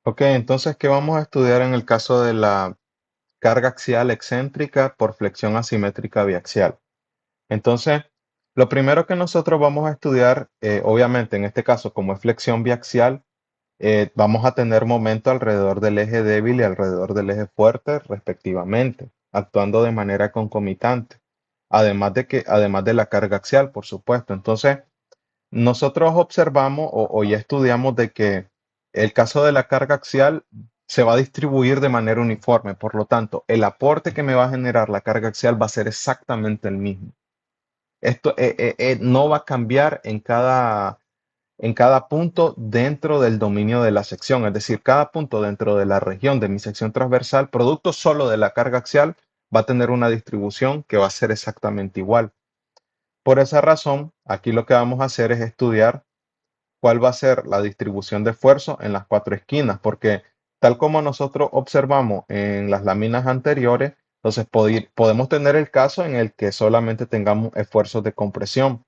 Ok, entonces, ¿qué vamos a estudiar en el caso de la carga axial excéntrica por flexión asimétrica biaxial? Entonces, lo primero que nosotros vamos a estudiar, obviamente en este caso, como es flexión biaxial, vamos a tener momento alrededor del eje débil y alrededor del eje fuerte, respectivamente, actuando de manera concomitante. Además de la carga axial, por supuesto. Entonces, nosotros observamos o ya estudiamos de que el caso de la carga axial se va a distribuir de manera uniforme. Por lo tanto, el aporte que me va a generar la carga axial va a ser exactamente el mismo. Esto no va a cambiar en cada punto dentro del dominio de la sección. Es decir, cada punto dentro de la región de mi sección transversal, producto solo de la carga axial, va a tener una distribución que va a ser exactamente igual. Por esa razón, aquí lo que vamos a hacer es estudiar cuál va a ser la distribución de esfuerzo en las cuatro esquinas, porque tal como nosotros observamos en las láminas anteriores, entonces podemos tener el caso en el que solamente tengamos esfuerzos de compresión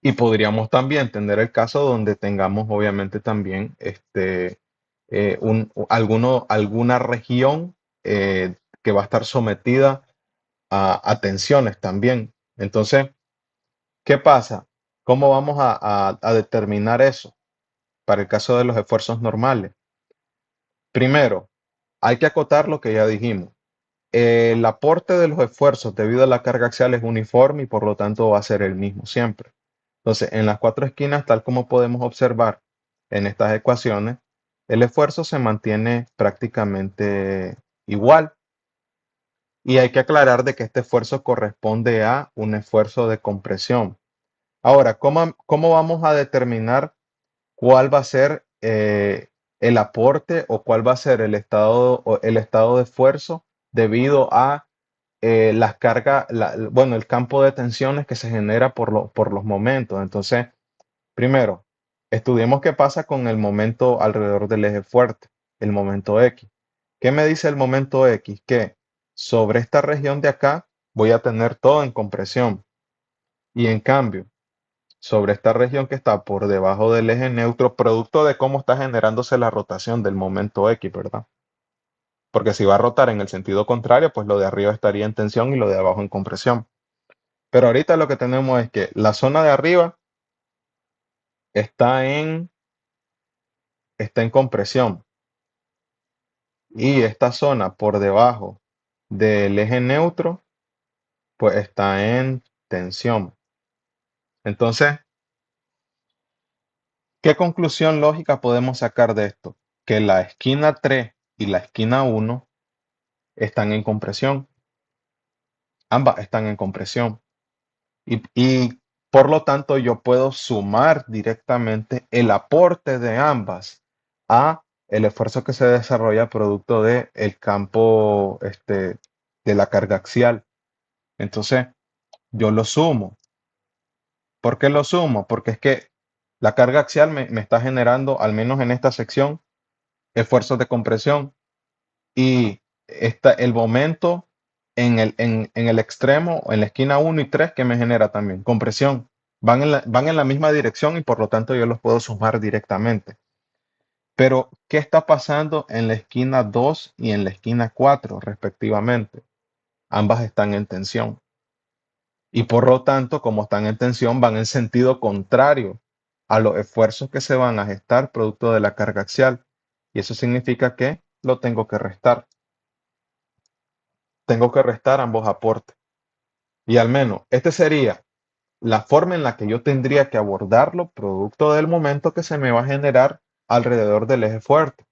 y podríamos también tener el caso donde tengamos obviamente también alguna región que va a estar sometida a tensiones también. Entonces, ¿qué pasa? ¿Cómo vamos a determinar eso para el caso de los esfuerzos normales? Primero, hay que acotar lo que ya dijimos. El aporte de los esfuerzos debido a la carga axial es uniforme y por lo tanto va a ser el mismo siempre. Entonces, en las cuatro esquinas, tal como podemos observar en estas ecuaciones, el esfuerzo se mantiene prácticamente igual. Y hay que aclarar de que este esfuerzo corresponde a un esfuerzo de compresión. Ahora, ¿cómo vamos a determinar cuál va a ser el aporte o cuál va a ser el estado de esfuerzo debido a las cargas, bueno, el campo de tensiones que se genera por los momentos? Entonces, primero, estudiemos qué pasa con el momento alrededor del eje fuerte, el momento X. ¿Qué me dice el momento X? Que sobre esta región de acá voy a tener todo en compresión y en cambio, sobre esta región que está por debajo del eje neutro, producto de cómo está generándose la rotación del momento X, ¿verdad? Porque si va a rotar en el sentido contrario, pues lo de arriba estaría en tensión y lo de abajo en compresión. Pero ahorita lo que tenemos es que la zona de arriba está está en compresión y esta zona por debajo del eje neutro, pues está en tensión. Entonces, ¿qué conclusión lógica podemos sacar de esto? Que la esquina 3 y la esquina 1 están en compresión. Ambas están en compresión. Y por lo tanto yo puedo sumar directamente el aporte de ambas a el esfuerzo que se desarrolla producto de el campo de la carga axial. Entonces yo lo sumo. ¿Por qué lo sumo? Porque es que la carga axial me está generando, al menos en esta sección, esfuerzos de compresión y el momento en el extremo, en la esquina uno y 3 que me genera también compresión. Van en la misma dirección y por lo tanto yo los puedo sumar directamente. Pero, ¿qué está pasando en la esquina 2 y en la esquina 4 respectivamente? Ambas están en tensión. Y por lo tanto, como están en tensión, van en sentido contrario a los esfuerzos que se van a gestar producto de la carga axial. Y eso significa que lo tengo que restar. Tengo que restar ambos aportes. Y al menos, esta sería la forma en la que yo tendría que abordarlo, producto del momento que se me va a generar alrededor del eje fuerte.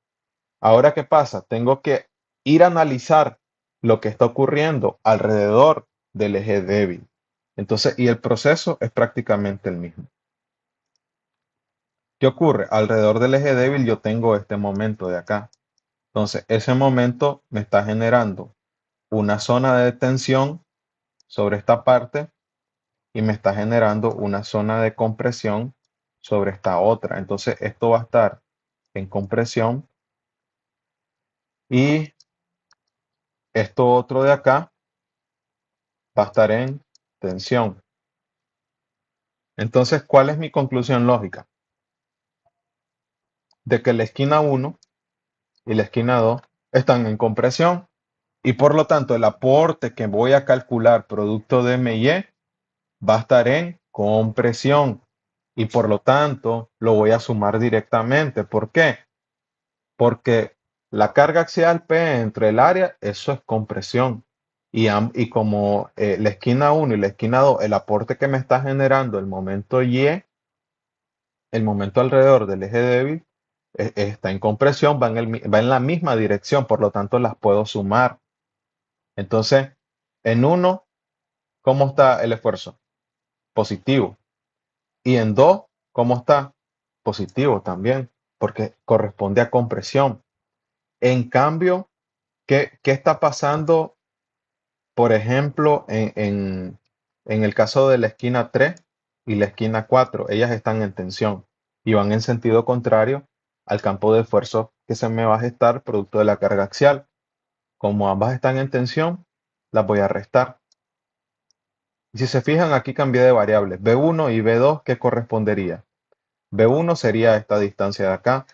Ahora, ¿qué pasa? Tengo que ir a analizar lo que está ocurriendo alrededor del eje débil. Entonces, y el proceso es prácticamente el mismo. ¿Qué ocurre? Alrededor del eje débil yo tengo este momento de acá. Entonces, ese momento me está generando una zona de tensión sobre esta parte y me está generando una zona de compresión sobre esta otra. Entonces, esto va a estar en compresión y esto otro de acá va a estar en tensión. Entonces, ¿cuál es mi conclusión lógica? de que la esquina uno y la esquina 2 están en compresión y por lo tanto el aporte que voy a calcular producto de M y E va a estar en compresión y por lo tanto lo voy a sumar directamente. ¿Por qué? Porque la carga axial P entre el área, eso es compresión. Y como la esquina uno y la esquina 2 el aporte que me está generando el momento Y, el momento alrededor del eje débil, está en compresión, va en la misma dirección, por lo tanto las puedo sumar. Entonces, en uno, ¿cómo está el esfuerzo? Positivo. Y en 2, ¿cómo está? Positivo también, porque corresponde a compresión. En cambio, ¿qué está pasando, por ejemplo, en el caso de la esquina 3 y la esquina 4? Ellas están en tensión y van en sentido contrario al campo de esfuerzo que se me va a gestar producto de la carga axial. Como ambas están en tensión, las voy a restar. Y si se fijan, aquí cambié de variables. B1 y B2, ¿qué correspondería? B1 sería esta distancia de acá,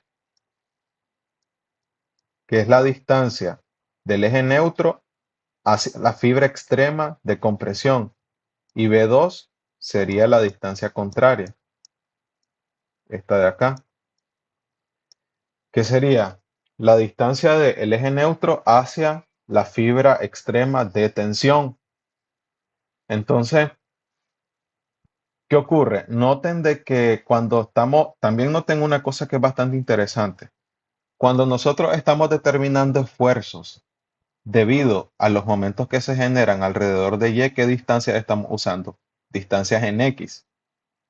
que es la distancia del eje neutro hacia la fibra extrema de compresión. Y B2 sería la distancia contraria, esta de acá, que sería la distancia del eje neutro hacia la fibra extrema de tensión. Entonces, ¿qué ocurre? Noten de que cuando estamos, también noten una cosa que es bastante interesante. Cuando nosotros estamos determinando esfuerzos debido a los momentos que se generan alrededor de Y, ¿qué distancia estamos usando? Distancias en X.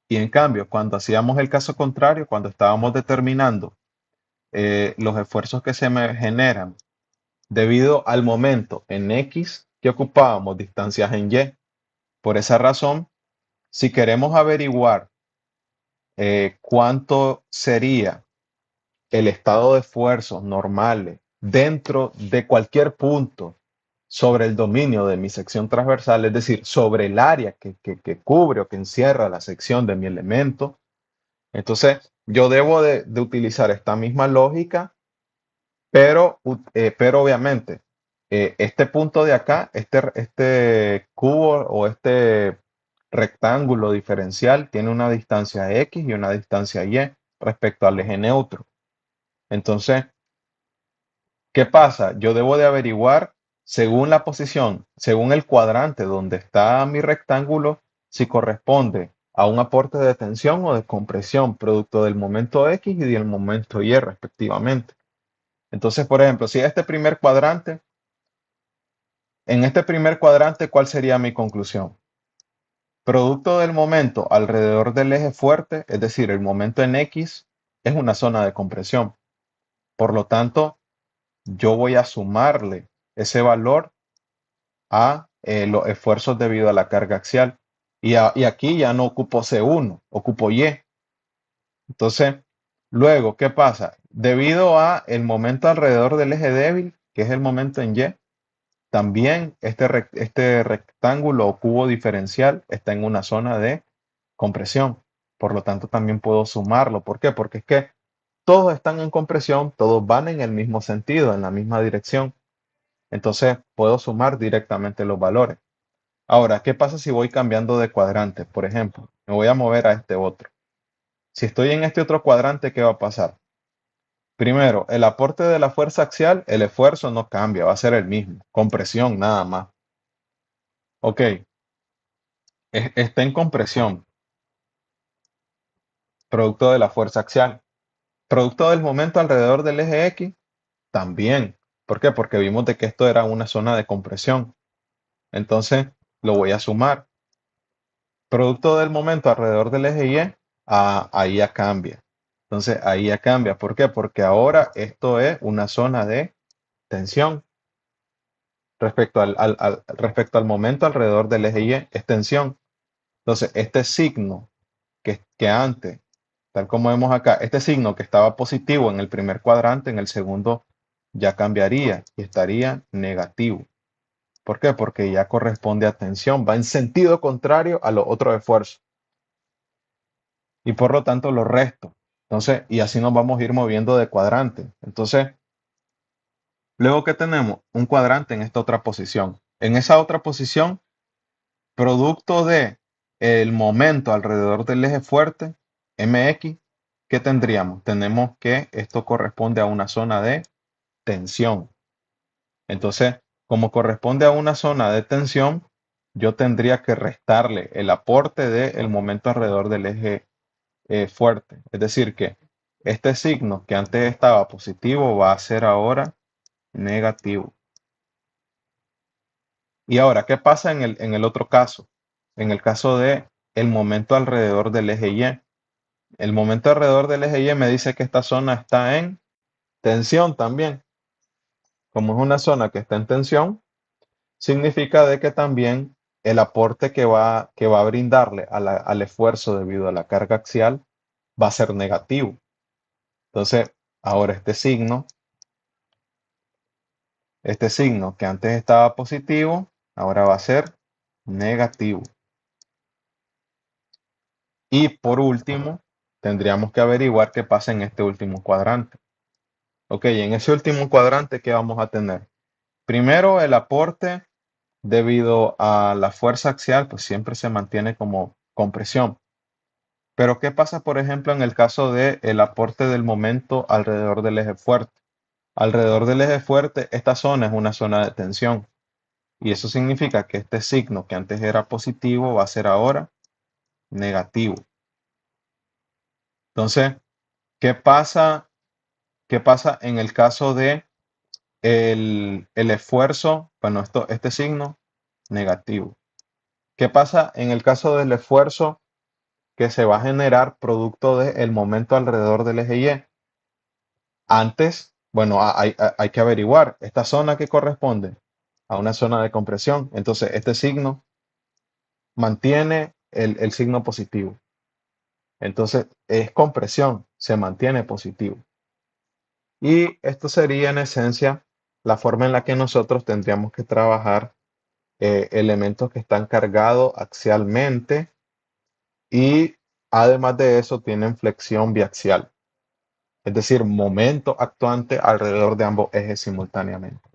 Y en cambio, cuando hacíamos el caso contrario, cuando estábamos determinando los esfuerzos que se me generan debido al momento en X, que ocupábamos distancias en Y. Por esa razón, si queremos averiguar cuánto sería el estado de esfuerzos normales dentro de cualquier punto sobre el dominio de mi sección transversal, es decir, sobre el área que cubre o que encierra la sección de mi elemento, entonces yo debo de utilizar esta misma lógica, pero obviamente este punto de acá, este cubo o este rectángulo diferencial tiene una distancia X y una distancia Y respecto al eje neutro. Entonces, ¿qué pasa? Yo debo de averiguar según la posición, según el cuadrante donde está mi rectángulo, si corresponde a un aporte de tensión o de compresión, producto del momento X y del momento Y respectivamente. Entonces, por ejemplo, si este primer cuadrante, en este primer cuadrante, ¿cuál sería mi conclusión? Producto del momento alrededor del eje fuerte, es decir, el momento en X, es una zona de compresión. Por lo tanto, yo voy a sumarle ese valor a los esfuerzos debido a la carga axial. Y aquí ya no ocupo C1, ocupo Y. Entonces, luego, ¿qué pasa? Debido a el momento alrededor del eje débil, que es el momento en Y, también este rectángulo o cubo diferencial está en una zona de compresión. Por lo tanto, también puedo sumarlo. ¿Por qué? Porque es que todos están en compresión, todos van en el mismo sentido, en la misma dirección. Entonces, puedo sumar directamente los valores. Ahora, ¿qué pasa si voy cambiando de cuadrante? Por ejemplo, me voy a mover a este otro. Si estoy en este otro cuadrante, ¿qué va a pasar? Primero, el aporte de la fuerza axial, el esfuerzo no cambia, va a ser el mismo, compresión nada más. Ok, está en compresión, producto de la fuerza axial. Producto del momento alrededor del eje X, también. ¿Por qué? Porque vimos de que esto era una zona de compresión. Entonces, lo voy a sumar. Producto del momento alrededor del eje Y, ahí ya cambia. Entonces, ahí ya cambia. ¿Por qué? Porque ahora esto es una zona de tensión. Respecto al momento alrededor del eje Y, es tensión. Entonces, este signo que antes, tal como vemos acá, este signo que estaba positivo en el primer cuadrante, en el segundo ya cambiaría y estaría negativo. ¿Por qué? Porque ya corresponde a tensión, va en sentido contrario a los otros esfuerzos y por lo tanto lo resto. Entonces, y así nos vamos a ir moviendo de cuadrante. Entonces, luego que tenemos un cuadrante en esta otra posición. En esa otra posición, producto de el momento alrededor del eje fuerte, MX, ¿qué tendríamos? Tenemos que esto corresponde a una zona de tensión. Entonces, como corresponde a una zona de tensión, yo tendría que restarle el aporte del momento alrededor del eje fuerte. Es decir, que este signo que antes estaba positivo va a ser ahora negativo. Y ahora, ¿qué pasa en el otro caso? En el caso de el momento alrededor del eje Y. El momento alrededor del eje Y me dice que esta zona está en tensión también. Como es una zona que está en tensión, significa de que también el aporte que va a brindarle al esfuerzo debido a la carga axial va a ser negativo. Entonces, ahora este signo que antes estaba positivo, ahora va a ser negativo. Y por último, tendríamos que averiguar qué pasa en este último cuadrante. Ok, en ese último cuadrante, ¿qué vamos a tener? Primero, el aporte debido a la fuerza axial, pues siempre se mantiene como compresión. Pero ¿qué pasa, por ejemplo, en el caso del aporte del momento alrededor del eje fuerte? Alrededor del eje fuerte, esta zona es una zona de tensión. Y eso significa que este signo que antes era positivo va a ser ahora negativo. Entonces, ¿qué pasa? ¿Qué pasa en el caso de el esfuerzo? Bueno, este signo negativo. ¿Qué pasa en el caso del esfuerzo que se va a generar producto del momento alrededor del eje Y? Antes, bueno, hay que averiguar esta zona que corresponde a una zona de compresión. Entonces, este signo mantiene el signo positivo. Entonces, es compresión, se mantiene positivo. Y esto sería en esencia la forma en la que nosotros tendríamos que trabajar elementos que están cargados axialmente y además de eso tienen flexión biaxial, es decir, momento actuante alrededor de ambos ejes simultáneamente.